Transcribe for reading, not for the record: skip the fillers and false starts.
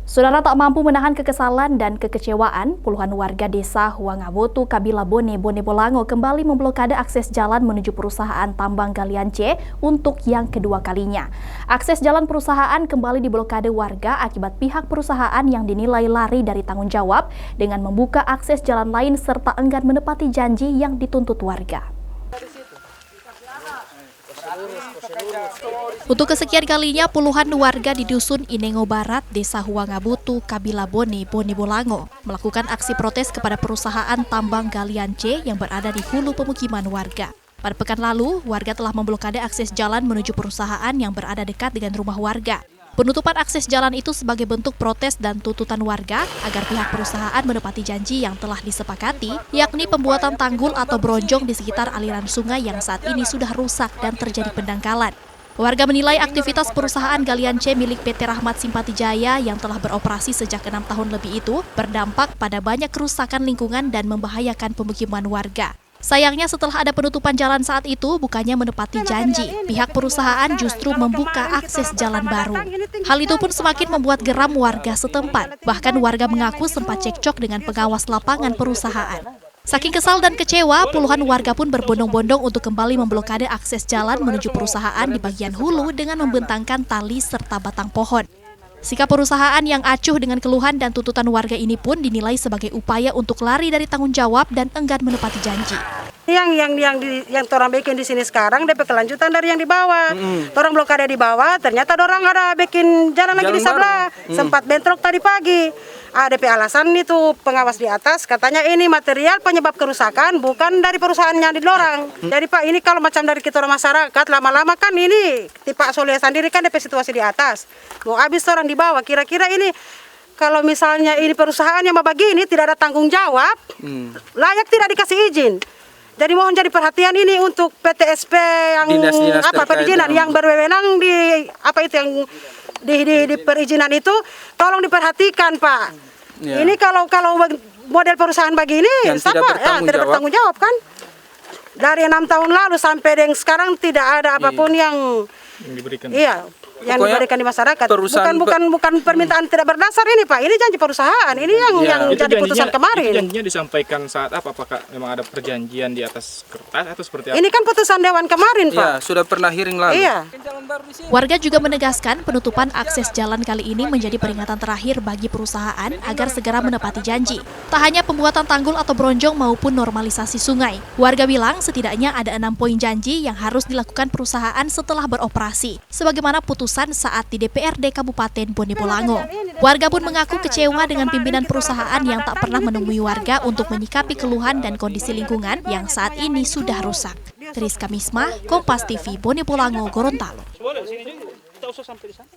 Saudara tak mampu menahan kekesalan dan kekecewaan, puluhan warga desa Huangabotu, Kabila Bone Bolango kembali memblokade akses jalan menuju perusahaan tambang galian C untuk yang kedua kalinya. Akses jalan perusahaan kembali diblokade warga akibat pihak perusahaan yang dinilai lari dari tanggung jawab dengan membuka akses jalan lain serta enggan menepati janji yang dituntut warga. Untuk kesekian kalinya, puluhan warga di Dusun Inengo Barat, Desa Huangabotu, Kabila Bone Bolango melakukan aksi protes kepada perusahaan tambang galian C yang berada di hulu pemukiman warga. Pada pekan lalu, warga telah memblokade akses jalan menuju perusahaan yang berada dekat dengan rumah warga. Penutupan akses jalan itu sebagai bentuk protes dan tuntutan warga agar pihak perusahaan menepati janji yang telah disepakati, yakni pembuatan tanggul atau bronjong di sekitar aliran sungai yang saat ini sudah rusak dan terjadi pendangkalan. Warga menilai aktivitas perusahaan galian C milik PT Rahmat Simpati Jaya yang telah beroperasi sejak 6 tahun lebih itu berdampak pada banyak kerusakan lingkungan dan membahayakan pemukiman warga. Sayangnya setelah ada penutupan jalan saat itu, bukannya menepati janji, pihak perusahaan justru membuka akses jalan baru. Hal itu pun semakin membuat geram warga setempat. Bahkan warga mengaku sempat cekcok dengan pengawas lapangan perusahaan. Saking kesal dan kecewa, puluhan warga pun berbondong-bondong untuk kembali memblokade akses jalan menuju perusahaan di bagian hulu dengan membentangkan tali serta batang pohon. Sikap perusahaan yang acuh dengan keluhan dan tuntutan warga ini pun dinilai sebagai upaya untuk lari dari tanggung jawab dan enggan menepati janji. Yang orang bikin di sini sekarang DP kelanjutan dari yang di bawah. Orang blokade di bawah, ternyata orang ada bikin jalan lagi di sebelah. Sempat bentrok tadi pagi. DP alasan itu pengawas di atas katanya ini material penyebab kerusakan bukan dari perusahaannya di lorang. Jadi Pak, ini kalau macam dari kita orang masyarakat lama-lama kan ini Pak Solia sendiri kan DP situasi di atas. Mau habis orang di bawah, kira-kira ini kalau misalnya ini perusahaan yang begini tidak ada tanggung jawab, layak tidak dikasih izin. Jadi mohon jadi perhatian ini untuk PTSP yang dinas perizinan yang berwenang di yang di perizinan itu tolong diperhatikan Pak. Ya. Ini kalau model perusahaan begini yang sama tidak bertanggung jawab kan. Dari 6 tahun lalu sampai yang sekarang tidak ada apapun yang diberikan. Iya. Yang diberikan di masyarakat. Bukan permintaan tidak berdasar ini Pak. Ini janji perusahaan. Ini yang jadi putusan kemarin. Itu janjinya disampaikan saat apa? Apakah memang ada perjanjian di atas kertas atau seperti apa? Ini kan putusan dewan kemarin Pak. Ya, sudah pernah hearing lalu. Iya. Warga juga menegaskan penutupan akses jalan kali ini menjadi peringatan terakhir bagi perusahaan agar segera menepati janji. Tak hanya pembuatan tanggul atau bronjong maupun normalisasi sungai. Warga bilang setidaknya ada 6 poin janji yang harus dilakukan perusahaan setelah beroperasi. Sebagaimana putusan saat di DPRD Kabupaten Bone Bolango. Warga pun mengaku kecewa dengan pimpinan perusahaan yang tak pernah menemui warga untuk menyikapi keluhan dan kondisi lingkungan yang saat ini sudah rusak. Rizka Misma, Kompas TV, Bone Bolango, Gorontalo.